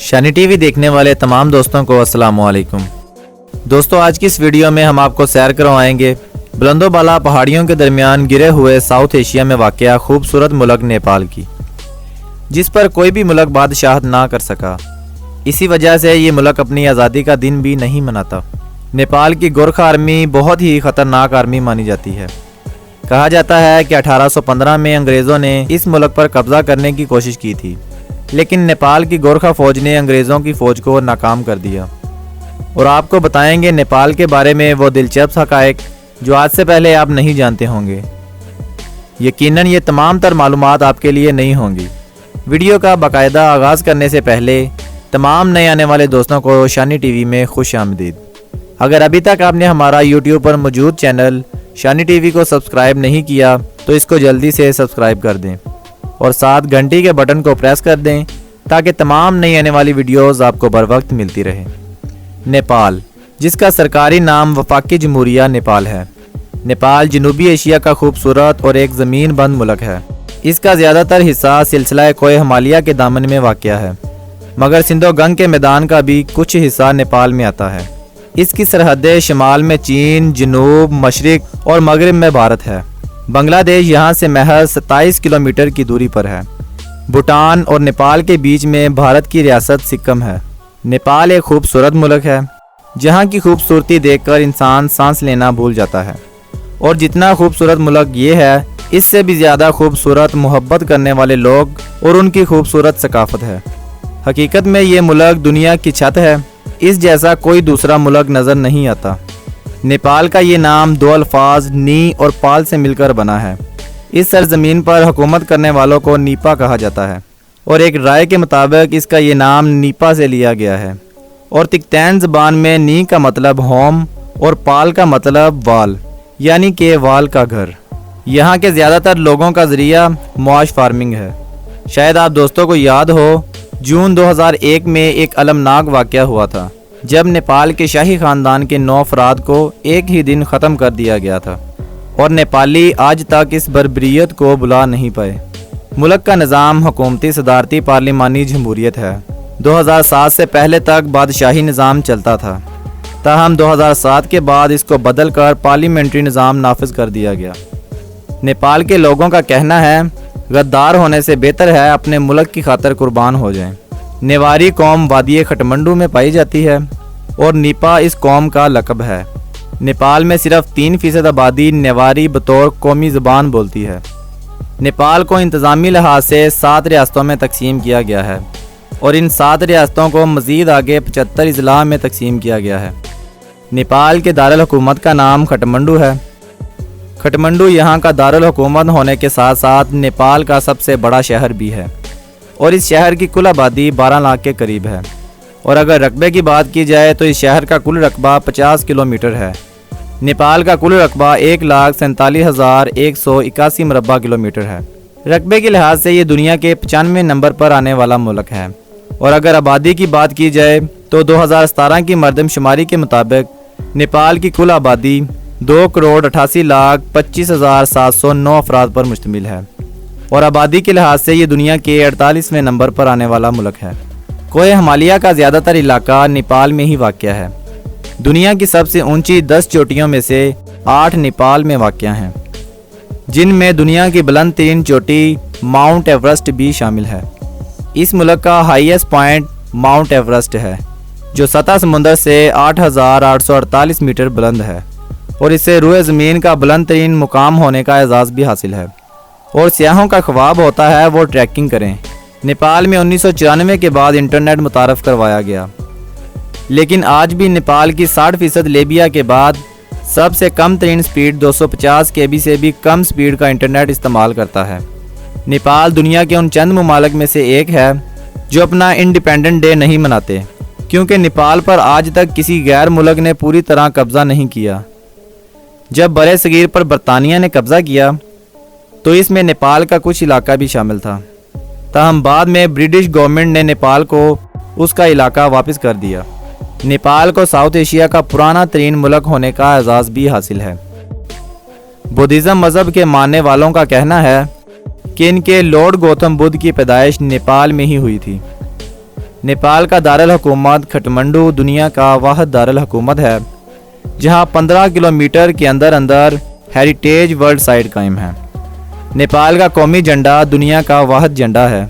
شانی T V دیکھنے والے تمام دوستوں کو السلام علیکم۔ دوستو، آج کی اس ویڈیو میں ہم آپ کو سیر کروائیں گے بلند و بالا پہاڑیوں کے درمیان گرے ہوئے ساؤتھ ایشیا میں واقع خوبصورت ملک نیپال کی، جس پر کوئی بھی ملک بادشاہت نہ کر سکا۔ اسی وجہ سے یہ ملک اپنی آزادی کا دن بھی نہیں مناتا۔ نیپال کی گورکھا آرمی بہت ہی خطرناک آرمی مانی جاتی ہے۔ کہا جاتا ہے کہ 1815 میں انگریزوں نے اس ملک پر قبضہ کرنے کی کوشش کی تھی، لیکن نیپال کی گورکھا فوج نے انگریزوں کی فوج کو ناکام کر دیا۔ اور آپ کو بتائیں گے نیپال کے بارے میں وہ دلچسپ حقائق جو آج سے پہلے آپ نہیں جانتے ہوں گے۔ یقیناً یہ تمام تر معلومات آپ کے لیے نہیں ہوں گی۔ ویڈیو کا باقاعدہ آغاز کرنے سے پہلے تمام نئے آنے والے دوستوں کو شانی ٹی وی میں خوش آمدید۔ اگر ابھی تک آپ نے ہمارا یوٹیوب پر موجود چینل شانی ٹی وی کو سبسکرائب نہیں کیا تو اس کو جلدی سے سبسکرائب کر دیں اور ساتھ گھنٹی کے بٹن کو پریس کر دیں تاکہ تمام نئی آنے والی ویڈیوز آپ کو بر وقت ملتی رہے۔ نیپال، جس کا سرکاری نام وفاقی جمہوریہ نیپال ہے۔ نیپال جنوبی ایشیا کا خوبصورت اور ایک زمین بند ملک ہے۔ اس کا زیادہ تر حصہ سلسلہ کوہ ہمالیہ کے دامن میں واقع ہے، مگر سندھو گنگ کے میدان کا بھی کچھ حصہ نیپال میں آتا ہے۔ اس کی سرحدیں شمال میں چین، جنوب، مشرق اور مغرب میں بھارت ہے۔ بنگلہ دیش یہاں سے محض 27 کلومیٹر کی دوری پر ہے۔ بھوٹان اور نیپال کے بیچ میں بھارت کی ریاست سکم ہے۔ نیپال ایک خوبصورت ملک ہے جہاں کی خوبصورتی دیکھ کر انسان سانس لینا بھول جاتا ہے، اور جتنا خوبصورت ملک یہ ہے، اس سے بھی زیادہ خوبصورت محبت کرنے والے لوگ اور ان کی خوبصورت ثقافت ہے۔ حقیقت میں یہ ملک دنیا کی چھت ہے، اس جیسا کوئی دوسرا ملک نظر نہیں آتا۔ نیپال کا یہ نام دو الفاظ نی اور پال سے مل کر بنا ہے۔ اس سرزمین پر حکومت کرنے والوں کو نیپا کہا جاتا ہے، اور ایک رائے کے مطابق اس کا یہ نام نیپا سے لیا گیا ہے۔ اور تکتین زبان میں نی کا مطلب ہوم اور پال کا مطلب وال، یعنی کہ وال کا گھر۔ یہاں کے زیادہ تر لوگوں کا ذریعہ معاش فارمنگ ہے۔ شاید آپ دوستوں کو یاد ہو، جون 2001 میں ایک المناک واقعہ ہوا تھا جب نیپال کے شاہی خاندان کے 9 افراد کو ایک ہی دن ختم کر دیا گیا تھا، اور نیپالی آج تک اس بربریت کو بھلا نہیں پائے۔ ملک کا نظام حکومتی صدارتی پارلیمانی جمہوریت ہے۔ 2007 سے پہلے تک بادشاہی نظام چلتا تھا، تاہم 2007 کے بعد اس کو بدل کر پارلیمنٹری نظام نافذ کر دیا گیا۔ نیپال کے لوگوں کا کہنا ہے، غدار ہونے سے بہتر ہے اپنے ملک کی خاطر قربان ہو جائیں۔ نیواری قوم وادی کھٹمنڈو میں پائی جاتی ہے، اور نیپا اس قوم کا لقب ہے۔ نیپال میں صرف 3% آبادی نیواری بطور قومی زبان بولتی ہے۔ نیپال کو انتظامی لحاظ سے 7 ریاستوں میں تقسیم کیا گیا ہے، اور ان 7 ریاستوں کو مزید آگے 75 اضلاع میں تقسیم کیا گیا ہے۔ نیپال کے دارالحکومت کا نام کھٹمنڈو ہے۔ کھٹمنڈو یہاں کا دارالحکومت ہونے کے ساتھ ساتھ نیپال کا سب سے بڑا شہر بھی ہے، اور اس شہر کی کل آبادی 12 لاکھ کے قریب ہے۔ اور اگر رقبے کی بات کی جائے تو اس شہر کا کل رقبہ 50 کلومیٹر ہے۔ نیپال کا کل رقبہ 1,47,181 مربع کلومیٹر ہے۔ رقبے کے لحاظ سے یہ دنیا کے 95 نمبر پر آنے والا ملک ہے۔ اور اگر آبادی کی بات کی جائے تو 2017 کی مردم شماری کے مطابق نیپال کی کل آبادی 2,88,25,709 افراد پر مشتمل ہے، اور آبادی کے لحاظ سے یہ دنیا کے 48ویں نمبر پر آنے والا ملک ہے۔ کوہ ہمالیہ کا زیادہ تر علاقہ نیپال میں ہی واقع ہے۔ دنیا کی سب سے اونچی 10 چوٹیوں میں سے 8 نیپال میں واقع ہیں، جن میں دنیا کی بلند ترین چوٹی ماؤنٹ ایورسٹ بھی شامل ہے۔ اس ملک کا ہائیسٹ پوائنٹ ماؤنٹ ایورسٹ ہے، جو سطح سمندر سے 8,848 میٹر بلند ہے، اور اسے روئے زمین کا بلند ترین مقام ہونے کا اعزاز بھی حاصل ہے۔ اور سیاحوں کا خواب ہوتا ہے وہ ٹریکنگ کریں۔ نیپال میں 1994 کے بعد انٹرنیٹ متعارف کروایا گیا، لیکن آج بھی نیپال کی 60% لیبیا کے بعد سب سے کم ترین سپیڈ 250 KB سے بھی کم سپیڈ کا انٹرنیٹ استعمال کرتا ہے۔ نیپال دنیا کے ان چند ممالک میں سے ایک ہے جو اپنا انڈیپینڈنٹ ڈے نہیں مناتے، کیونکہ نیپال پر آج تک کسی غیر ملک نے پوری طرح قبضہ نہیں کیا۔ جب برِ صغیر پر برطانیہ نے قبضہ کیا تو اس میں نیپال کا کچھ علاقہ بھی شامل تھا، تاہم بعد میں برٹش گورنمنٹ نے نیپال کو اس کا علاقہ واپس کر دیا۔ نیپال کو ساؤتھ ایشیا کا پرانا ترین ملک ہونے کا اعزاز بھی حاصل ہے۔ بدھزم مذہب کے ماننے والوں کا کہنا ہے کہ ان کے لارڈ گوتم بدھ کی پیدائش نیپال میں ہی ہوئی تھی۔ نیپال کا دارالحکومت کھٹمنڈو دنیا کا واحد دارالحکومت ہے جہاں 15 کلومیٹر کے اندر ہیریٹیج ورلڈ سائٹ قائم ہے۔ نیپال کا قومی جھنڈا دنیا کا واحد جھنڈا ہے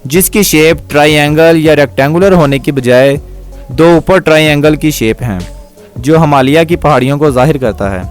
جس کی شیپ ٹرائی اینگل یا ریکٹینگولر ہونے کی بجائے 2 اوپر ٹرائی اینگل کی شیپ ہیں جو ہمالیہ کی پہاڑیوں کو ظاہر کرتا ہے،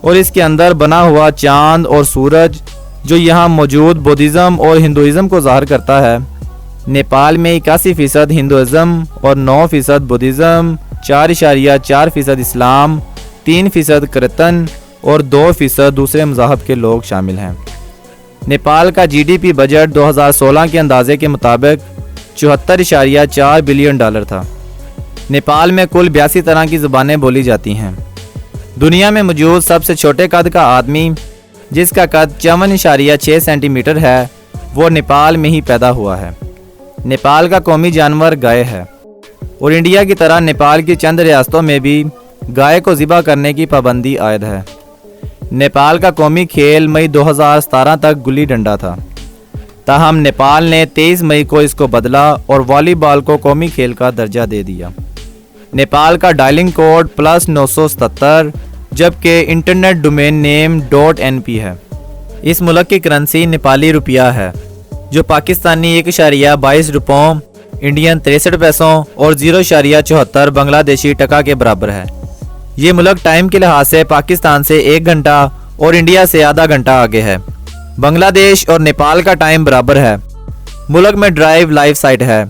اور اس کے اندر بنا ہوا چاند اور سورج جو یہاں موجود بدھزم اور ہندوازم کو ظاہر کرتا ہے۔ نیپال میں 81% ہندوازم اور 9% بدھزم، 4.4% اسلام، 3% کرتن اور 2% دوسرے مذاہب کے لوگ شامل ہیں۔ نیپال کا GDP بجٹ 2016 کے اندازے کے مطابق 74.4 بلین ڈالر تھا۔ نیپال میں کل 82 طرح کی زبانیں بولی جاتی ہیں۔ دنیا میں موجود سب سے چھوٹے قد کا آدمی جس کا قد 54.6 سینٹی میٹر ہے وہ نیپال میں ہی پیدا ہوا ہے۔ نیپال کا قومی جانور گائے ہے، اور انڈیا کی طرح نیپال کی چند ریاستوں میں بھی گائے کو ذبح کرنے کی پابندی عائد ہے۔ نیپال کا قومی کھیل مئی 2017 تک گلی ڈنڈا تھا، تاہم نیپال نے 23 مئی کو اس کو بدلا اور والی بال کو قومی کھیل کا درجہ دے دیا۔ نیپال کا ڈائلنگ کوڈ +977 جبکہ انٹرنیٹ ڈومین نیم .np ہے۔ اس ملک کی کرنسی نیپالی روپیہ ہے جو پاکستانی 1.22 روپوں، انڈین 63 پیسوں اور 0.74 بنگلہ دیشی ٹکا کے برابر ہے۔ یہ ملک ٹائم کے لحاظ سے پاکستان سے 1 گھنٹہ اور انڈیا سے آدھا گھنٹہ آگے ہے۔ بنگلہ دیش اور نیپال کا ٹائم برابر ہے۔ ملک میں ڈرائیو لائف سائٹ ہے،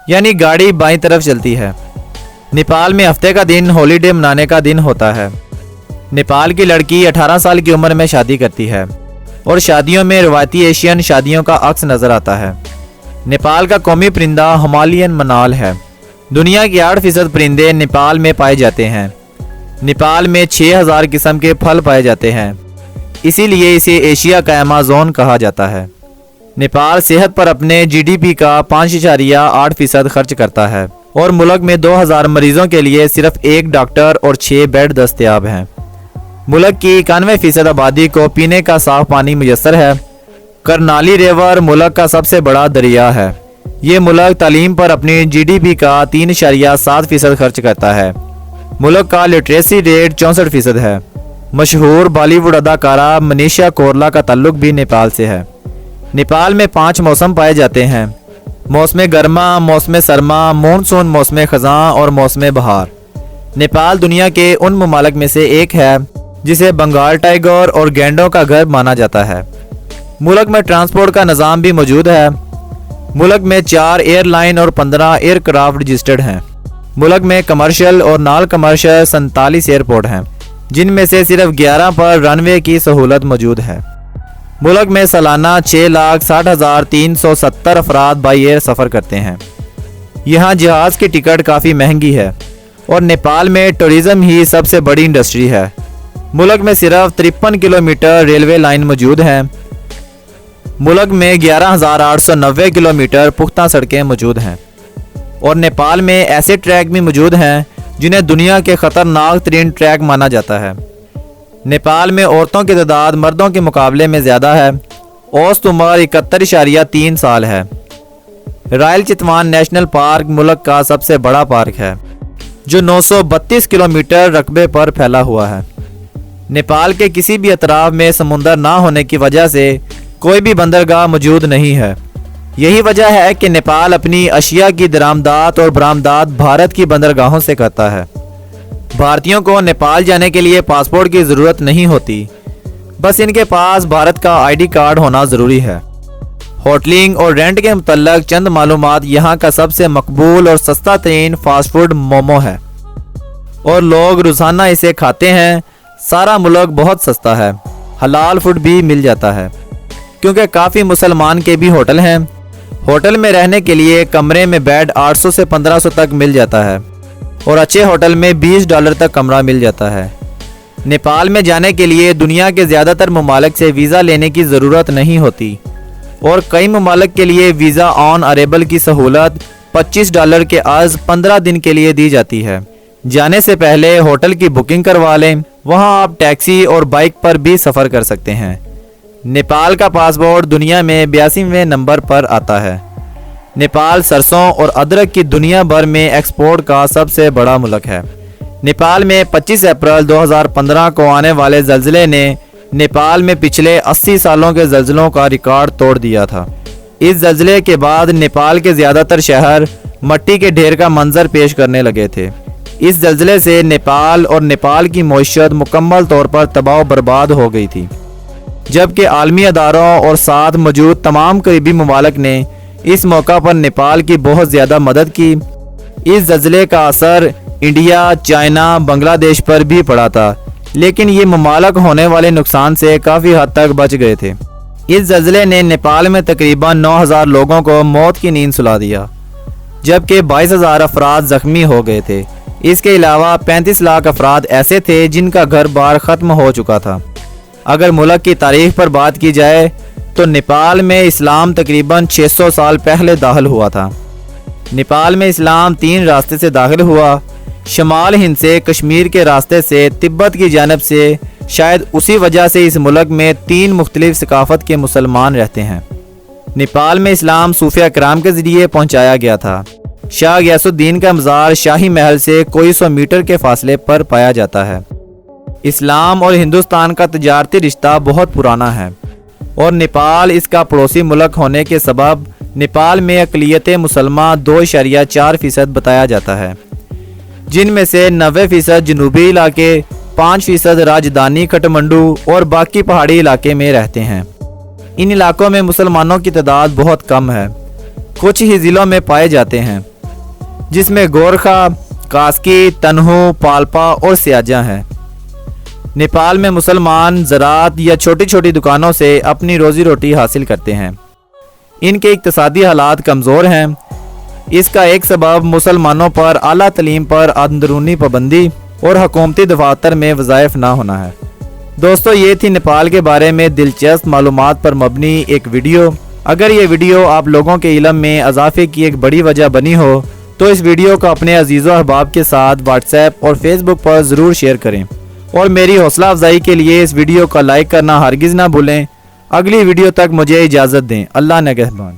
یعنی گاڑی بائیں طرف چلتی ہے۔ نیپال میں ہفتے کا دن ہالیڈے منانے کا دن ہوتا ہے۔ نیپال کی لڑکی 18 سال کی عمر میں شادی کرتی ہے اور شادیوں میں روایتی ایشین شادیوں کا عکس نظر آتا ہے۔ نیپال کا قومی پرندہ ہمالین منال ہے۔ دنیا کے 8% پرندے نیپال میں پائے جاتے ہیں۔ نیپال میں 6000 قسم کے پھل پائے جاتے ہیں، اسی لیے اسے ایشیا کا ایمازون کہا جاتا ہے۔ نیپال صحت پر اپنے GDP کا 5.8% خرچ کرتا ہے اور ملک میں 2000 مریضوں کے لیے صرف 1 ڈاکٹر اور 6 بیڈ دستیاب ہیں۔ ملک کی 91% آبادی کو پینے کا صاف پانی میسر ہے۔ کرنالی ریور ملک کا سب سے بڑا دریا ہے۔ یہ ملک تعلیم پر اپنی GDP کا 3.7% خرچ کرتا ہے۔ ملک کا لٹریسی ریٹ 64% ہے۔ مشہور بالی ووڈ اداکارہ منیشا کورلا کا تعلق بھی نیپال سے ہے۔ نیپال میں 5 موسم پائے جاتے ہیں: موسم گرما، موسم سرما، مونسون، موسم خزاں اور موسم بہار۔ نیپال دنیا کے ان ممالک میں سے ایک ہے جسے بنگال ٹائیگر اور گینڈوں کا گھر مانا جاتا ہے۔ ملک میں ٹرانسپورٹ کا نظام بھی موجود ہے۔ ملک میں 4 ایئر لائن اور 15 ایئر کرافٹ رجسٹرڈ ہیں۔ ملک میں کمرشل اور نال کمرشل 47 ایئرپورٹ ہیں، جن میں سے صرف 11 پر رن وے کی سہولت موجود ہے۔ ملک میں سالانہ 6,60,370 افراد بائی ایئر سفر کرتے ہیں۔ یہاں جہاز کی ٹکٹ کافی مہنگی ہے اور نیپال میں ٹورزم ہی سب سے بڑی انڈسٹری ہے۔ ملک میں صرف 53 کلومیٹر ریلوے لائن موجود ہیں۔ ملک میں 11,890 کلومیٹر پختہ سڑکیں موجود ہیں، اور نیپال میں ایسے ٹریک بھی موجود ہیں جنہیں دنیا کے خطرناک ترین ٹریک مانا جاتا ہے۔ نیپال میں عورتوں کی تعداد مردوں کے مقابلے میں زیادہ ہے۔ اوسط عمر 71.3 سال ہے۔ رائل چتوان نیشنل پارک ملک کا سب سے بڑا پارک ہے جو 932 کلومیٹر رقبے پر پھیلا ہوا ہے۔ نیپال کے کسی بھی اطراف میں سمندر نہ ہونے کی وجہ سے کوئی بھی بندرگاہ موجود نہیں ہے۔ یہی وجہ ہے کہ نیپال اپنی اشیاء کی درآمدات اور برآمدات بھارت کی بندرگاہوں سے کرتا ہے۔ بھارتیوں کو نیپال جانے کے لیے پاسپورٹ کی ضرورت نہیں ہوتی، بس ان کے پاس بھارت کا ID کارڈ ہونا ضروری ہے۔ ہوٹلنگ اور رینٹ کے متعلق چند معلومات: یہاں کا سب سے مقبول اور سستا ترین فاسٹ فوڈ مومو ہے، اور لوگ روزانہ اسے کھاتے ہیں۔ سارا ملک بہت سستا ہے، حلال فوڈ بھی مل جاتا ہے کیونکہ کافی مسلمان کے بھی ہوٹل ہیں۔ ہوٹل میں رہنے کے لیے کمرے میں بیڈ 800 سے 1500 تک مل جاتا ہے اور اچھے ہوٹل میں $20 تک کمرہ مل جاتا ہے۔ نیپال میں جانے کے لیے دنیا کے زیادہ تر ممالک سے ویزا لینے کی ضرورت نہیں ہوتی اور کئی ممالک کے لیے ویزا آن اریبل کی سہولت $25 کے عرض 15 دن کے لیے دی جاتی ہے۔ جانے سے پہلے ہوٹل کی بکنگ کروا لیں، وہاں آپ ٹیکسی اور بائک پر بھی سفر کر سکتے ہیں۔ نیپال کا پاسپورٹ دنیا میں 82ویں نمبر پر آتا ہے۔ نیپال سرسوں اور ادرک کی دنیا بھر میں ایکسپورٹ کا سب سے بڑا ملک ہے۔ نیپال میں 25 اپریل 2015 کو آنے والے زلزلے نے نیپال میں پچھلے 80 سالوں کے زلزلوں کا ریکارڈ توڑ دیا تھا۔ اس زلزلے کے بعد نیپال کے زیادہ تر شہر مٹی کے ڈھیر کا منظر پیش کرنے لگے تھے۔ اس زلزلے سے نیپال اور نیپال کی معیشت مکمل طور پر تباہ و برباد ہو گئی تھی، جبکہ عالمی اداروں اور ساتھ موجود تمام قریبی ممالک نے اس موقع پر نیپال کی بہت زیادہ مدد کی۔ اس زلزلے کا اثر انڈیا، چائنا، بنگلہ دیش پر بھی پڑا تھا، لیکن یہ ممالک ہونے والے نقصان سے کافی حد تک بچ گئے تھے۔ اس زلزلے نے نیپال میں تقریباً 9000 لوگوں کو موت کی نیند سلا دیا، جبکہ 22000 افراد زخمی ہو گئے تھے۔ اس کے علاوہ 35 لاکھ افراد ایسے تھے جن کا گھر بار ختم ہو چکا تھا۔ اگر ملک کی تاریخ پر بات کی جائے تو نیپال میں اسلام تقریباً 600 سال پہلے داخل ہوا تھا۔ نیپال میں اسلام 3 راستے سے داخل ہوا، شمال ہند سے، کشمیر کے راستے سے، تبت کی جانب سے۔ شاید اسی وجہ سے اس ملک میں 3 مختلف ثقافت کے مسلمان رہتے ہیں۔ نیپال میں اسلام صوفیہ کرام کے ذریعے پہنچایا گیا تھا۔ شاہ غیاث الدین کا مزار شاہی محل سے کوئی 100 میٹر کے فاصلے پر پایا جاتا ہے۔ اسلام اور ہندوستان کا تجارتی رشتہ بہت پرانا ہے اور نیپال اس کا پڑوسی ملک ہونے کے سبب نیپال میں اقلیت مسلمہ 2.4% بتایا جاتا ہے، جن میں سے 90% جنوبی علاقے، 5% راجدھانی کھٹمنڈو اور باقی پہاڑی علاقے میں رہتے ہیں۔ ان علاقوں میں مسلمانوں کی تعداد بہت کم ہے، کچھ ہی ضلعوں میں پائے جاتے ہیں، جس میں گورکھا، کاسکی، تنہو، پالپا اور سیاجا ہیں۔ نیپال میں مسلمان زراعت یا چھوٹی چھوٹی دکانوں سے اپنی روزی روٹی حاصل کرتے ہیں۔ ان کے اقتصادی حالات کمزور ہیں۔ اس کا ایک سبب مسلمانوں پر اعلیٰ تعلیم پر اندرونی پابندی اور حکومتی دفاتر میں وظائف نہ ہونا ہے۔ دوستو، یہ تھی نیپال کے بارے میں دلچسپ معلومات پر مبنی ایک ویڈیو۔ اگر یہ ویڈیو آپ لوگوں کے علم میں اضافے کی ایک بڑی وجہ بنی ہو تو اس ویڈیو کو اپنے عزیز و احباب کے ساتھ واٹس ایپ اور فیس بک پر ضرور شیئر کریں، اور میری حوصلہ افزائی کے لیے اس ویڈیو کا لائک کرنا ہرگز نہ بھولیں۔ اگلی ویڈیو تک مجھے اجازت دیں۔ اللہ نگہبان۔